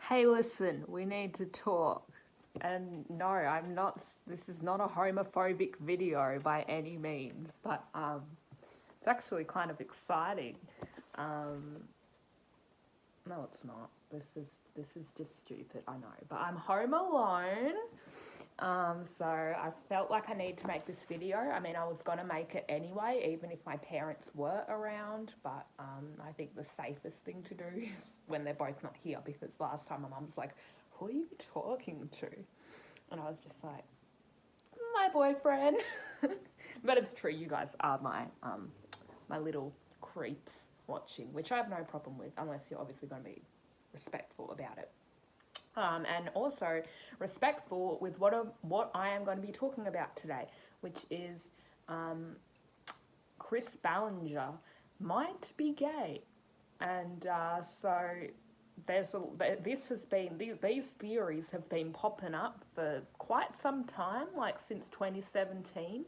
hey, listen, we need to talk. And no, I'm not, this is not a homophobic video by any means, but it's actually kind of exciting. Um, no, it's not. This is just stupid, I know. But I'm home alone. So I felt like I need to make this video. I mean, I was gonna make it anyway, even if my parents were around. But I think the safest thing to do is when they're both not here, because last time my mum's like, "Who are you talking to?" And I was just like, "My boyfriend." But it's true. You guys are my little creeps watching, which I have no problem with, unless you're obviously going to be respectful about it. And also respectful with what I am going to be talking about today, which is Chris Ballinger might be gay, and so these theories have been popping up for quite some time, like since 2017.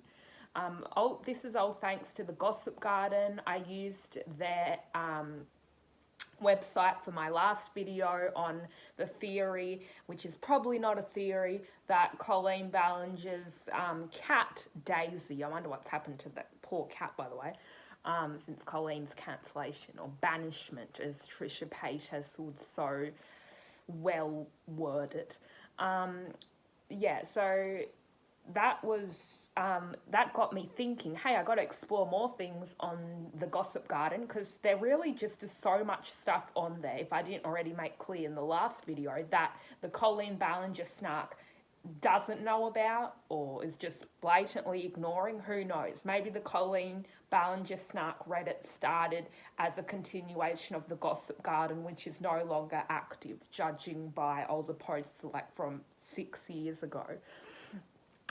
This is all thanks to the Gossip Garden. I used their website for my last video on the theory, which is probably not a theory, that Colleen Ballinger's cat, Daisy, I wonder what's happened to that poor cat, by the way, since Colleen's cancellation or banishment, as Trisha Paytas would so well word it. So that got me thinking, hey, I got to explore more things on the Gossip Garden, because there really just is so much stuff on there, if I didn't already make clear in the last video, that the Colleen Ballinger snark doesn't know about or is just blatantly ignoring. Who knows? Maybe the Colleen Ballinger snark Reddit started as a continuation of the Gossip Garden, which is no longer active, judging by older posts like from 6 years ago.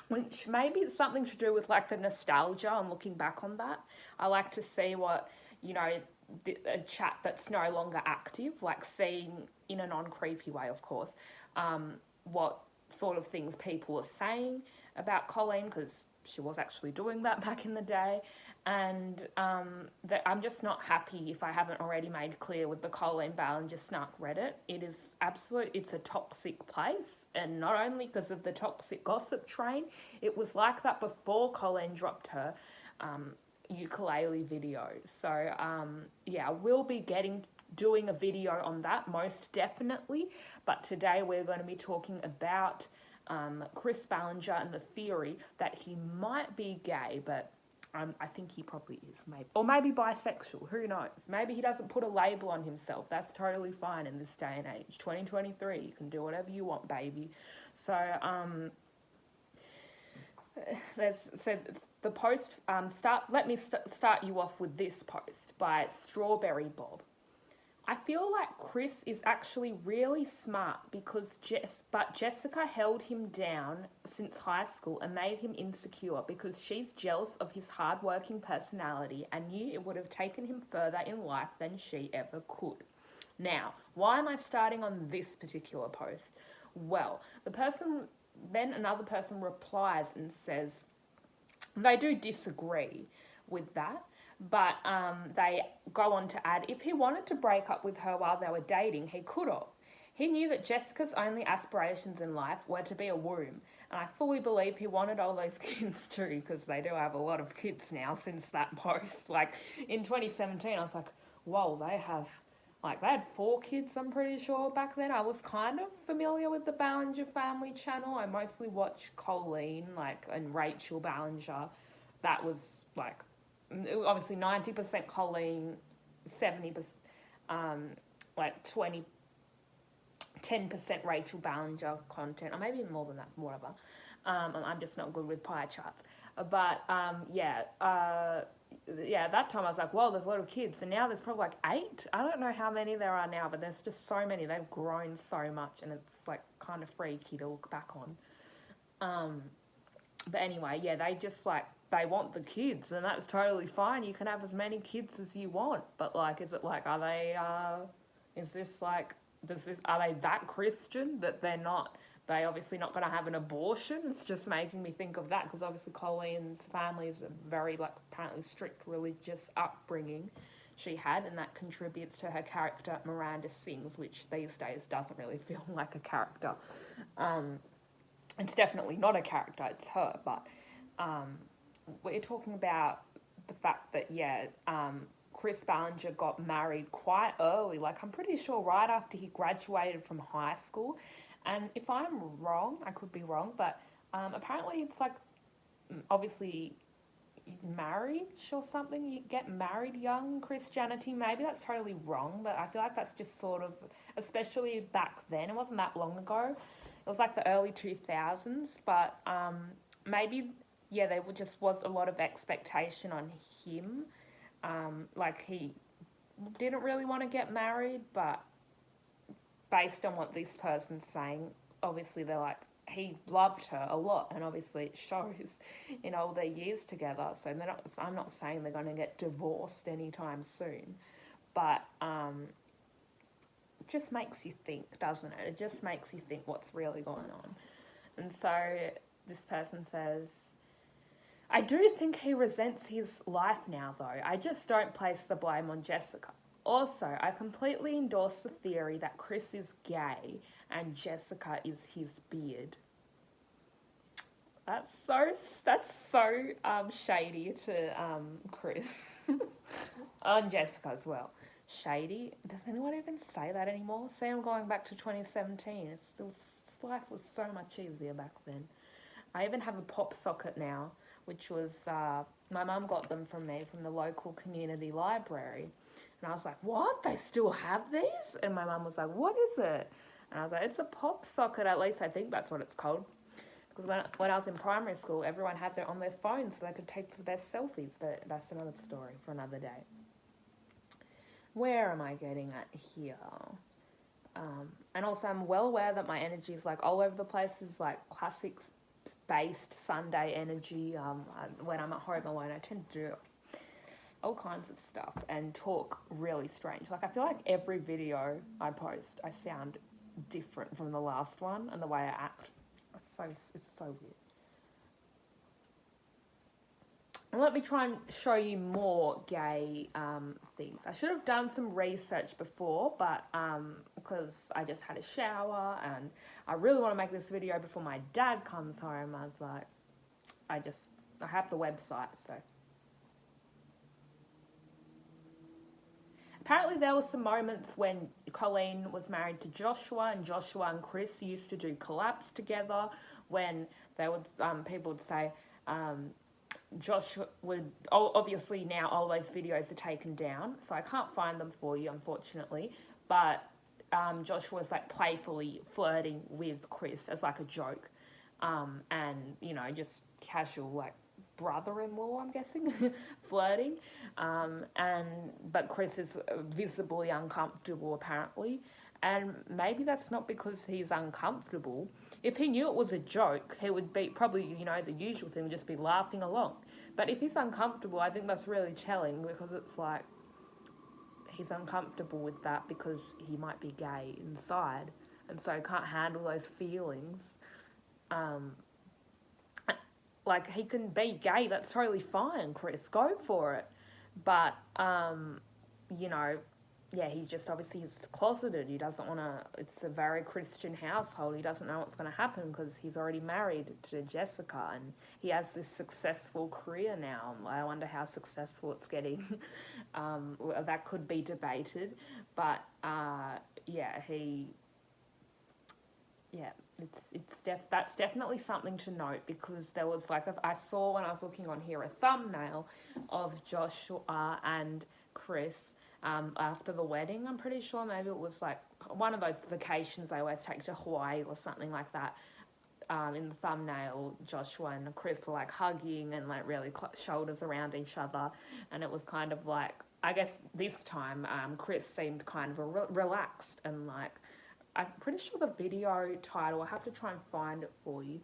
Which maybe it's something to do with like the nostalgia and looking back on that. I like to see what, a chat that's no longer active, like seeing in a non-creepy way, of course, what sort of things people are saying about Colleen, because she was actually doing that back in the day. And that I'm just not happy, if I haven't already made clear, with the Colleen Ballinger snark Reddit. It's a toxic place, and not only because of the toxic gossip train, it was like that before Colleen dropped her ukulele video. So I will be doing a video on that, most definitely. But today we're going to be talking about Chris Ballinger and the theory that he might be gay, but I think he probably is, maybe. Or maybe bisexual, who knows? Maybe he doesn't put a label on himself. That's totally fine in this day and age. 2023, you can do whatever you want, baby. So, the post, let me start you off with this post by Strawberry Bob. I feel like Chris is actually really smart because Jessica held him down since high school and made him insecure because she's jealous of his hardworking personality and knew it would have taken him further in life than she ever could. Now, why am I starting on this particular post? Well, another person replies and says they do disagree with that. But they go on to add, if he wanted to break up with her while they were dating, he could have. He knew that Jessica's only aspirations in life were to be a womb. And I fully believe he wanted all those kids too, because they do have a lot of kids now since that post. Like, in 2017, I was like, whoa, they had 4 kids, I'm pretty sure, back then. I was kind of familiar with the Ballinger family channel. I mostly watched Colleen, and Rachel Ballinger. That was, obviously 90% Colleen, 70%, 10% Rachel Ballinger content, or maybe even more than that, whatever. I'm just not good with pie charts. But, that time I was like, whoa, there's a lot of kids. And now there's probably 8. I don't know how many there are now, but there's just so many. They've grown so much, and it's, kind of freaky to look back on. But anyway, they just, they want the kids, and that's totally fine. You can have as many kids as you want. But, is it are they, are they that Christian that they obviously not going to have an abortion? It's just making me think of that, because obviously Colleen's family is a very, apparently strict religious upbringing. she had, and that contributes to her character Miranda Sings, which these days doesn't really feel like a character. It's definitely not a character, it's her, but we're talking about the fact that, Chris Ballinger got married quite early. Like, I'm pretty sure right after he graduated from high school. And if I'm wrong, I could be wrong, but apparently it's like, obviously, marriage or something. You get married young, Christianity. Maybe that's totally wrong, but I feel like that's just sort of, especially back then, it wasn't that long ago. It was like the early 2000s, but maybe, there just was a lot of expectation on him. Like, he didn't really want to get married, but based on what this person's saying, obviously they're like, he loved her a lot, and obviously it shows in all their years together. So I'm not saying they're going to get divorced anytime soon, but it just makes you think, doesn't it? It just makes you think what's really going on. And so this person says, I do think he resents his life now, though. I just don't place the blame on Jessica. Also, I completely endorse the theory that Chris is gay and Jessica is his beard. That's so shady to Chris. And Jessica as well. Shady? Does anyone even say that anymore? See, I'm going back to 2017. Life was so much easier back then. I even have a pop socket now, which was, my mum got them from me from the local community library. And I was like, what? They still have these? And my mum was like, what is it? And I was like, it's a pop socket, at least I think that's what it's called. Because when I was in primary school, everyone had them on their phones so they could take the best selfies. But that's another story for another day. Where am I getting at here? And also, I'm well aware that my energy is like all over the place. Is like classics-based Sunday energy. When I'm at home alone, I tend to do all kinds of stuff and talk really strange. Like, I feel like every video I post, I sound different from the last one, and the way I act. It's so weird. And let me try and show you more gay things. I should have done some research before, but because I just had a shower and I really want to make this video before my dad comes home, I was like, I have the website, so. Apparently there were some moments when Colleen was married to Joshua, and Joshua and Chris used to do collabs together, when they would, people would say, Josh would, obviously now all those videos are taken down, so I can't find them for you, unfortunately, but Joshua was like playfully flirting with Chris as like a joke, and, just casual, like, brother-in-law, I'm guessing, flirting, but Chris is visibly uncomfortable, apparently, and maybe that's not because he's uncomfortable. If he knew it was a joke, he would be probably, the usual thing, just be laughing along. But if he's uncomfortable, I think that's really telling, because it's like he's uncomfortable with that because he might be gay inside, and so can't handle those feelings. Like, he can be gay, that's totally fine, Chris, go for it. But, he's just obviously he's closeted. He doesn't want to, it's a very Christian household. He doesn't know what's going to happen because he's already married to Jessica and he has this successful career now. I wonder how successful it's getting. That could be debated. But, that's definitely something to note, because there was I saw when I was looking on here a thumbnail of Joshua and Chris after the wedding. I'm pretty sure maybe it was like one of those vacations they always take to Hawaii or something like that. In the thumbnail, Joshua and Chris were like hugging and like really shoulders around each other, and it was kind of like, I guess this time Chris seemed kind of relaxed and like, I'm pretty sure the video title, I'll have to try and find it for you.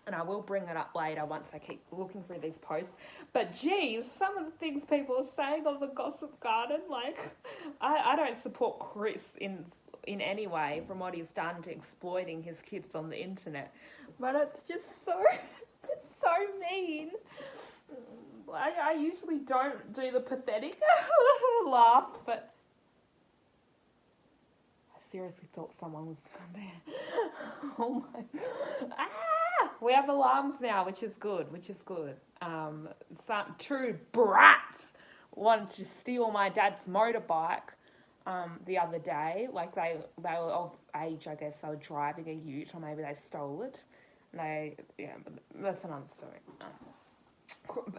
And I will bring it up later once I keep looking through these posts. But geez, some of the things people are saying on the Gossip Garden, like, I don't support Chris in any way from what he's done to exploiting his kids on the internet. But it's just so, it's so mean. I usually don't do the pathetic laugh, but I seriously thought someone was there. Oh my. We have alarms now, which is good, some two brats wanted to steal my dad's motorbike the other day. Like they were of age, I guess. They were driving a ute, or maybe they stole it. But that's another story.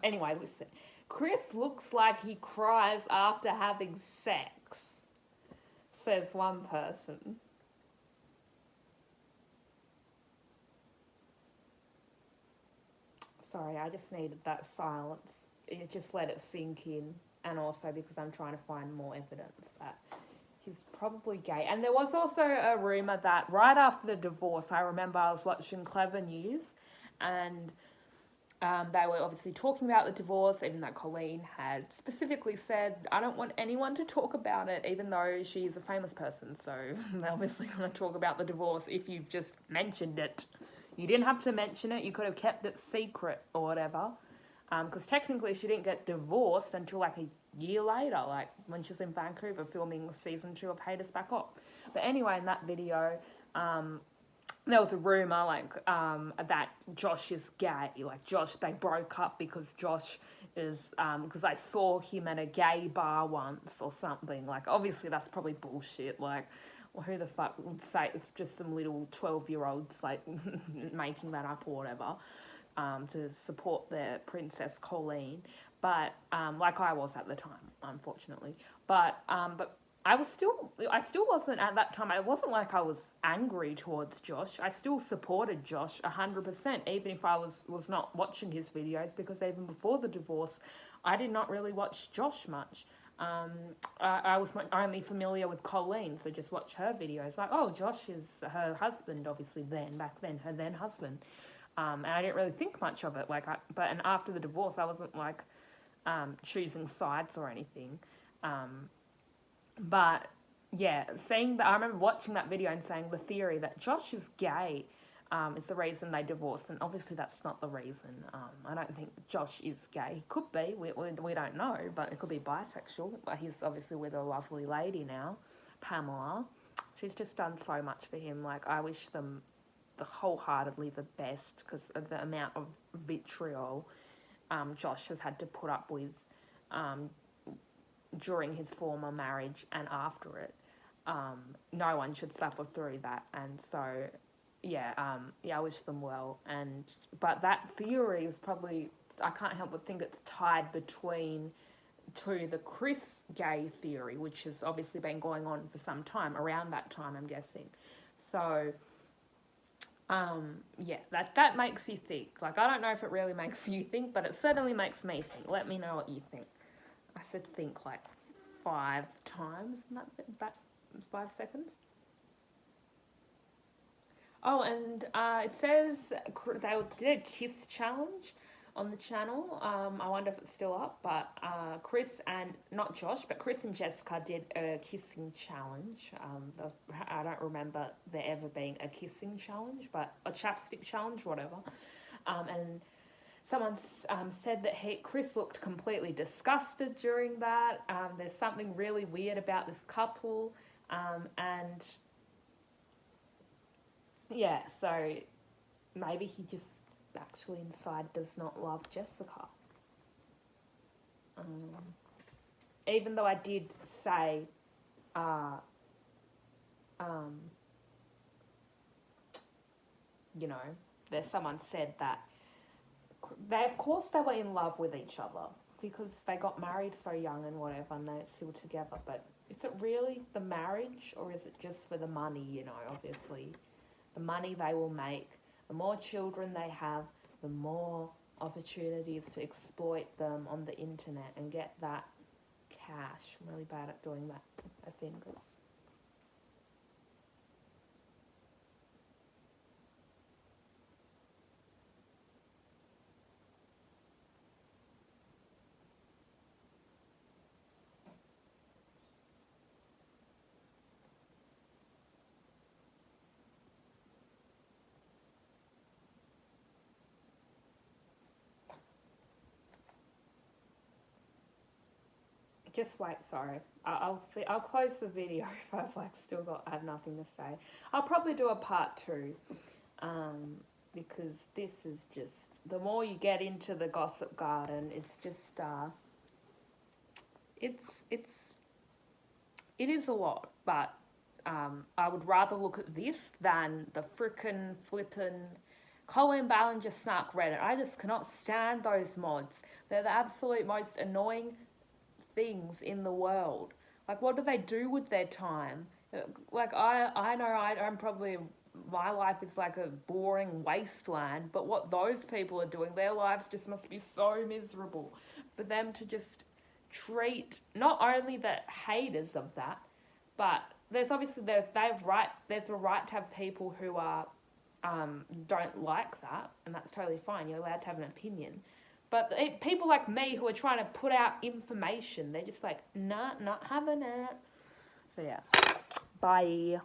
Anyway, listen. Chris looks like he cries after having sex, says one person. Sorry, I just needed that silence. Just let it sink in. And also because I'm trying to find more evidence that he's probably gay. And there was also a rumour that right after the divorce, I remember I was watching Clever News, and they were obviously talking about the divorce, even though Colleen had specifically said, I don't want anyone to talk about it, even though she's a famous person. So they're obviously going to talk about the divorce if you've just mentioned it. You didn't have to mention it. You could have kept it secret or whatever. Because technically she didn't get divorced until like a year later, like when she was in Vancouver filming season 2 of Hate Us Back Up. But anyway, in that video, there was a rumour that Josh is gay. Like Josh, they broke up because Josh is, because I saw him at a gay bar once or something. Like obviously that's probably bullshit. Like, well, who the fuck would say it's just some little 12-year-olds like making that up or whatever. To support their princess Colleen, but like I was at the time, unfortunately. But I still wasn't at that time. It wasn't like I was angry towards Josh. I still supported Josh 100%, even if I was not watching his videos, because even before the divorce, I did not really watch Josh much. I was only familiar with Colleen, so just watch her videos. Like, oh, Josh is her husband, obviously. Back then, her then husband. And I didn't really think much of it. And after the divorce, I wasn't like choosing sides or anything. But yeah, I remember watching that video and saying the theory that Josh is gay is the reason they divorced, and obviously that's not the reason. I don't think Josh is gay. He could be. We don't know, but it could be bisexual. But he's obviously with a lovely lady now, Pamela. She's just done so much for him. Like, I wish them wholeheartedly the best, because of the amount of vitriol Josh has had to put up with during his former marriage and after it. No one should suffer through that, and so I wish them well. But that theory is probably, I can't help but think it's tied to the Chris gay theory, which has obviously been going on for some time, around that time, I'm guessing. So that makes you think. Like, I don't know if it really makes you think, but it certainly makes me think. Let me know what you think. I said think like 5 times in that 5 seconds. Oh, and it says they did a kiss challenge on the channel. I wonder if it's still up, but Chris and Jessica did a kissing challenge. I don't remember there ever being a kissing challenge, but a chapstick challenge, whatever. And someone said that Chris looked completely disgusted during that. There's something really weird about this couple, and yeah, so maybe he just actually inside does not love Jessica. Even though I did say there's someone said that of course they were in love with each other because they got married so young and whatever, and they're still together. But is it really the marriage, or is it just for the money? Obviously the money they will make. The more children they have, the more opportunities to exploit them on the internet and get that cash. I'm really bad at doing that with my fingers. Just wait, sorry. I'll close the video if I've like I have nothing to say. I'll probably do a part 2, because this is just, the more you get into the Gossip Garden, it's just it is a lot. But I would rather look at this than the frickin' flippin' Colleen Ballinger snark Reddit. I just cannot stand those mods. They're the absolute most annoying things in the world. Like, what do they do with their time? Like, I know I'm probably, my life is like a boring wasteland, but what those people are doing, their lives just must be so miserable. For them to just treat not only the haters of that, but there's obviously there's a right to have people who are don't like that, and that's totally fine. You're allowed to have an opinion. But people like me who are trying to put out information, they're just like, nah, not having it. So yeah, bye.